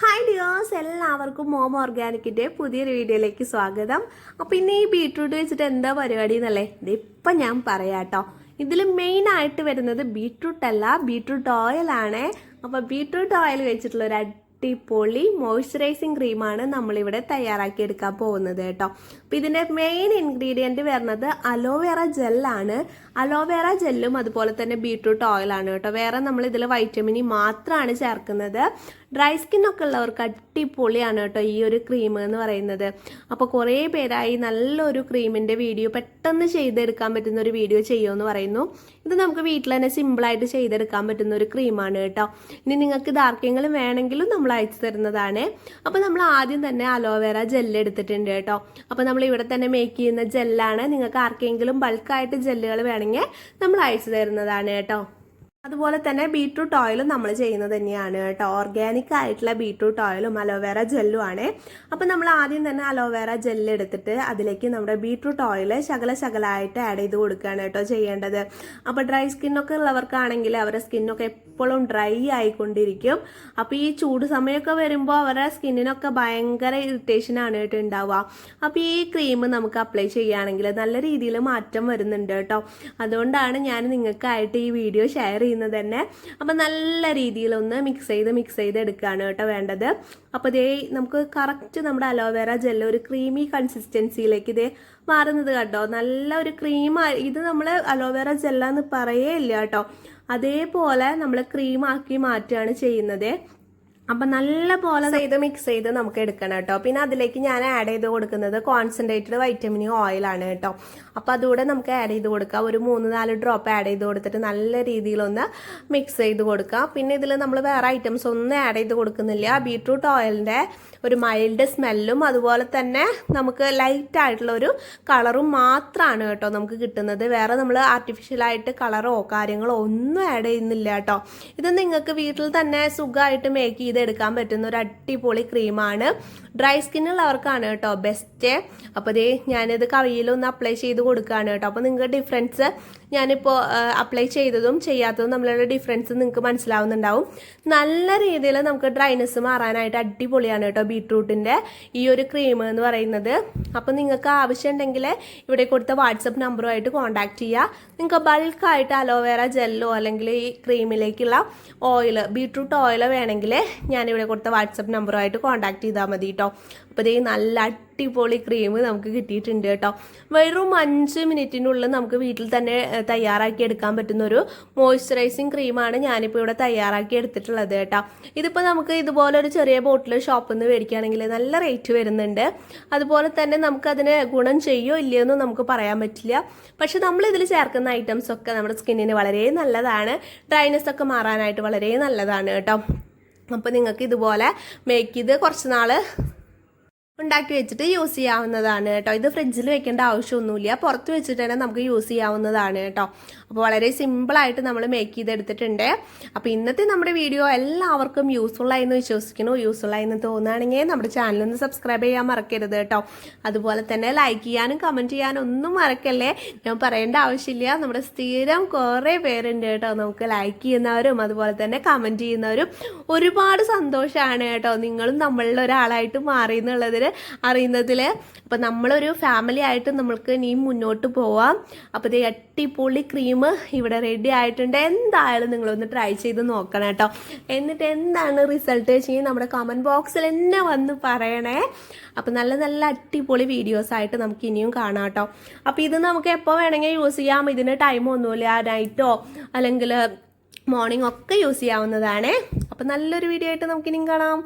Hi dears, എല്ലാവർക്കും mom ഓർഗാനിക്കിൻ്റെ പുതിയൊരു വീഡിയോയിലേക്ക് സ്വാഗതം. അപ്പോൾ ഇന്ന് ഈ ബീട്രൂട്ട് വെച്ചിട്ട് എന്താ പരിപാടി എന്നല്ലേ ഇതിപ്പം ഞാൻ പറയാം കേട്ടോ. ഇതിൽ മെയിനായിട്ട് വരുന്നത് ബീട്രൂട്ട് അല്ല, ബീട്രൂട്ട് ഓയിലാണ്. അപ്പോൾ ബീട്രൂട്ട് ഓയിൽ വെച്ചിട്ടുള്ള ഒരു അടിപൊളി മോയ്സ്ചറൈസിങ് ക്രീമാണ് നമ്മളിവിടെ തയ്യാറാക്കി എടുക്കാൻ പോകുന്നത് കേട്ടോ. അപ്പോൾ ഇതിൻ്റെ മെയിൻ ഇൻഗ്രീഡിയൻറ്റ് വരുന്നത് അലോവേറ ജെല്ലാണ്. അലോവേറ ജെല്ലും അതുപോലെ തന്നെ ബീട്രൂട്ട് ഓയിലാണ് കേട്ടോ. വേറെ നമ്മൾ ഇതിൽ വൈറ്റമിൻ മാത്രമാണ് ചേർക്കുന്നത്. ഡ്രൈ സ്കിന്നൊക്കെ ഉള്ളവർക്ക് അടിപൊളിയാണ് കേട്ടോ ഈ ഒരു ക്രീം എന്ന് പറയുന്നത്. അപ്പോൾ കുറേ പേരായി നല്ലൊരു ക്രീമിൻ്റെ വീഡിയോ പെട്ടെന്ന് ചെയ്തെടുക്കാൻ പറ്റുന്ന ഒരു വീഡിയോ ചെയ്യുമെന്ന് പറയുന്നു. ഇത് നമുക്ക് വീട്ടിൽ തന്നെ സിമ്പിളായിട്ട് ചെയ്തെടുക്കാൻ പറ്റുന്ന ഒരു ക്രീമാണ് കേട്ടോ. ഇനി നിങ്ങൾക്ക് ഇത് ആർക്കെങ്കിലും വേണമെങ്കിലും നമ്മൾ അയച്ചു തരുന്നതാണ്. അപ്പോൾ നമ്മൾ ആദ്യം തന്നെ അലോവേറ ജെല്ല് എടുത്തിട്ടുണ്ട് കേട്ടോ. അപ്പോൾ നമ്മൾ ഇവിടെ തന്നെ മേക്ക് ചെയ്യുന്ന ജെല്ലാണ്. നിങ്ങൾക്ക് ആർക്കെങ്കിലും ബൾക്കായിട്ട് ജെല്ലുകൾ വേണമെങ്കിൽ നമ്മൾ അയച്ചു തരുന്നതാണ് കേട്ടോ. അതുപോലെ തന്നെ ബീട്രൂട്ട് ഓയിലും നമ്മൾ ചെയ്യുന്നത് തന്നെയാണ് കേട്ടോ. ഓർഗാനിക് ആയിട്ടുള്ള ബീട്രൂട്ട് ഓയിലും അലോവേറ ജെല്ലും ആണ്. അപ്പോൾ നമ്മൾ ആദ്യം തന്നെ അലോവേറ ജെല്ല് എടുത്തിട്ട് അതിലേക്ക് നമ്മുടെ ബീട്രൂട്ട് ഓയിൽ ശകലമായിട്ട് ആഡ് ചെയ്ത് കൊടുക്കുകയാണ് കേട്ടോ ചെയ്യേണ്ടത്. അപ്പോൾ ഡ്രൈ സ്കിന്നൊക്കെ ഉള്ളവർക്കാണെങ്കിൽ അവരുടെ സ്കിന്നൊക്കെ എപ്പോഴും ഡ്രൈ ആയിക്കൊണ്ടിരിക്കും. അപ്പോൾ ഈ ചൂട് സമയമൊക്കെ വരുമ്പോൾ അവരുടെ സ്കിന്നിനൊക്കെ ഭയങ്കര ഇറിറ്റേഷനാണ് കേട്ടോ ഉണ്ടാവുക. അപ്പോൾ ഈ ക്രീം നമുക്ക് അപ്ലൈ ചെയ്യുകയാണെങ്കിൽ നല്ല രീതിയിൽ മാറ്റം വരുന്നുണ്ട് കേട്ടോ. അതുകൊണ്ടാണ് ഞാൻ നിങ്ങൾക്കായിട്ട് ഈ വീഡിയോ ഷെയർ തന്നെ. അപ്പം നല്ല രീതിയിലൊന്ന് മിക്സ് ചെയ്ത് എടുക്കുകയാണ് കേട്ടോ വേണ്ടത്. അപ്പോൾ ഇതേ നമുക്ക് കറക്റ്റ് നമ്മുടെ അലോവേറ ജെല്ല് ഒരു ക്രീമി കൺസിസ്റ്റൻസിയിലേക്ക് ഇതേ മാറുന്നത് കേട്ടോ. നല്ല ഒരു ക്രീമായി ഇത് നമ്മൾ അലോവേറ ജെല്ലാന്ന് പറയേ ഇല്ല കേട്ടോ. അതേപോലെ നമ്മൾ ക്രീമാക്കി മാറ്റുകയാണ് ചെയ്യുന്നത്. അപ്പം നല്ല പോലെ മിക്സ് ചെയ്ത് നമുക്ക് എടുക്കണം കേട്ടോ. പിന്നെ അതിലേക്ക് ഞാൻ ആഡ് ചെയ്ത് കൊടുക്കുന്നത് കോൺസെൻട്രേറ്റഡ് വൈറ്റമിൻ ഓയിലാണ് കേട്ടോ. അപ്പം അതുകൂടെ നമുക്ക് ആഡ് ചെയ്ത് കൊടുക്കാം. ഒരു 3-4 ഡ്രോപ്പ് ആഡ് ചെയ്ത് കൊടുത്തിട്ട് നല്ല രീതിയിലൊന്ന് മിക്സ് ചെയ്ത് കൊടുക്കാം. പിന്നെ ഇതിൽ നമ്മൾ വേറെ ഐറ്റംസ് ഒന്നും ആഡ് ചെയ്ത് കൊടുക്കുന്നില്ല. ബീട്രൂട്ട് ഓയിലിൻ്റെ ഒരു മൈൽഡ് സ്മെല്ലും അതുപോലെ തന്നെ നമുക്ക് ലൈറ്റ് ആയിട്ടുള്ള ഒരു കളറും മാത്രമാണ് കേട്ടോ നമുക്ക് കിട്ടുന്നത്. വേറെ നമ്മൾ ആർട്ടിഫിഷ്യലായിട്ട് കളറോ കാര്യങ്ങളോ ഒന്നും ആഡ് ചെയ്യുന്നില്ല കേട്ടോ. ഇത് നിങ്ങൾക്ക് വീട്ടിൽ തന്നെ സുഖമായിട്ട് മേക്ക് ചെയ്തെടുക്കാൻ പറ്റുന്ന ഒരു അടിപൊളി ക്രീമാണ്. ഡ്രൈ സ്കിന്നുള്ളവർക്കാണ് കേട്ടോ ബെസ്റ്റ്. അപ്പോൾ ഇതേ ഞാനിത് കവിയിലൊന്ന് അപ്ലൈ ചെയ്ത് കൊടുക്കുകയാണ് കേട്ടോ. അപ്പോൾ നിങ്ങൾക്ക് ഡിഫറൻസ് ഞാനിപ്പോൾ അപ്ലൈ ചെയ്തതും ചെയ്യാത്തതും നമ്മളുടെ ഡിഫറൻസ് നിങ്ങൾക്ക് മനസ്സിലാവുന്നുണ്ടാവും. നല്ല രീതിയിൽ നമുക്ക് ഡ്രൈനെസ് മാറാനായിട്ട് അടിപൊളിയാണ് കേട്ടോ ബീട്രൂട്ടിൻ്റെ ഈ ഒരു ക്രീം എന്ന് പറയുന്നത്. അപ്പോൾ നിങ്ങൾക്ക് ആവശ്യമുണ്ടെങ്കിൽ ഇവിടെ കൊടുത്ത വാട്സപ്പ് നമ്പറുമായിട്ട് കോൺടാക്ട് ചെയ്യുക. നിങ്ങൾക്ക് ബൾക്കായിട്ട് അലോവേറ ജെല്ലോ അല്ലെങ്കിൽ ഈ ക്രീമിലേക്കുള്ള ഓയിൽ ബീട്രൂട്ട് ഓയിൽ വേണമെങ്കിൽ ഞാനിവിടെ കൊടുത്ത വാട്സപ്പ് നമ്പറുമായിട്ട് കോൺടാക്ട് ചെയ്താൽ മതി കേട്ടോ. അപ്പോൾ ഇതേ നല്ല അടിപൊളി ക്രീം നമുക്ക് കിട്ടിയിട്ടുണ്ട് കേട്ടോ. വെറും 5 മിനിറ്റിനുള്ളിൽ നമുക്ക് വീട്ടിൽ തന്നെ തയ്യാറാക്കി എടുക്കാൻ പറ്റുന്ന ഒരു മോയ്സ്ചറൈസിങ് ക്രീമാണ് ഞാനിപ്പോൾ ഇവിടെ തയ്യാറാക്കി എടുത്തിട്ടുള്ളത് കേട്ടോ. ഇതിപ്പോൾ നമുക്ക് ഇതുപോലെ ഒരു ചെറിയ ബോട്ടിൽ ഷോപ്പിൽ നിന്ന് മേടിക്കുകയാണെങ്കിൽ നല്ല റേറ്റ് വരുന്നുണ്ട്. അതുപോലെ തന്നെ നമുക്കതിന് ഗുണം ചെയ്യോ ഇല്ലയെന്നും നമുക്ക് പറയാൻ പറ്റില്ല. പക്ഷെ നമ്മളിതിൽ ചേർക്കുന്ന ഐറ്റംസ് ഒക്കെ നമ്മുടെ സ്കിന്നിന് വളരെ നല്ലതാണ്. ഡ്രൈനെസ് ഒക്കെ മാറാനായിട്ട് വളരെ നല്ലതാണ് കേട്ടോ. അപ്പോൾ നിങ്ങൾക്ക് ഇതുപോലെ മേക്ക് ചെയ്ത് കുറച്ച് നാൾ ഉണ്ടാക്കി വെച്ചിട്ട് യൂസ് ചെയ്യാവുന്നതാണ് കേട്ടോ. ഇത് ഫ്രിഡ്ജിൽ വെക്കേണ്ട ആവശ്യമൊന്നുമില്ല, പുറത്ത് വെച്ചിട്ട് തന്നെ നമുക്ക് യൂസ് ചെയ്യാവുന്നതാണ് കേട്ടോ. അപ്പോൾ വളരെ സിമ്പിളായിട്ട് നമ്മൾ മേക്ക് ചെയ്തെടുത്തിട്ടുണ്ട്. അപ്പോൾ ഇന്നത്തെ നമ്മുടെ വീഡിയോ എല്ലാവർക്കും യൂസ്ഫുള്ളായി എന്ന് വിശ്വസിക്കുന്നു. യൂസ്ഫുള്ളായി എന്ന് തോന്നുകയാണെങ്കിൽ നമ്മുടെ ചാനലൊന്ന് സബ്സ്ക്രൈബ് ചെയ്യാൻ മറക്കരുത് കേട്ടോ. അതുപോലെ തന്നെ ലൈക്ക് ചെയ്യാനും കമൻറ്റ് ചെയ്യാനും ഒന്നും മറക്കല്ലേ. ഞാൻ പറയേണ്ട ആവശ്യമില്ല, നമ്മുടെ സ്ഥിരം കുറേ പേരുണ്ട് കേട്ടോ നമുക്ക് ലൈക്ക് ചെയ്യുന്നവരും അതുപോലെ തന്നെ കമൻറ്റ് ചെയ്യുന്നവരും. ഒരുപാട് സന്തോഷമാണ് കേട്ടോ നിങ്ങളും നമ്മളിൽ ഒരാളായിട്ട് മാറി എന്നുള്ളതിൽ അറിയുന്നതിൽ. അപ്പം നമ്മളൊരു ഫാമിലി ആയിട്ട് നമ്മൾക്ക് ഇനിയും മുന്നോട്ട് പോവാം. അപ്പോൾ ഇത് അടിപൊളി ക്രീം ഇവിടെ റെഡി ആയിട്ടുണ്ട്. എന്തായാലും നിങ്ങളൊന്ന് ട്രൈ ചെയ്ത് നോക്കണം കേട്ടോ. എന്നിട്ട് എന്താണ് റിസൾട്ട് വെച്ചെങ്കിൽ നമ്മുടെ കമൻറ്റ് ബോക്സിൽ തന്നെ വന്ന് പറയണേ. അപ്പം നല്ല അടിപൊളി വീഡിയോസായിട്ട് നമുക്ക് ഇനിയും കാണാം കേട്ടോ. അപ്പോൾ ഇത് നമുക്ക് എപ്പോൾ വേണമെങ്കിൽ യൂസ് ചെയ്യാം. ഇതിന് ടൈമൊന്നുമില്ല, നൈറ്റോ അല്ലെങ്കിൽ മോർണിംഗ് ഒക്കെ യൂസ് ചെയ്യാവുന്നതാണ്. അപ്പം നല്ലൊരു വീഡിയോ ആയിട്ട് നമുക്കിനിയും കാണാം.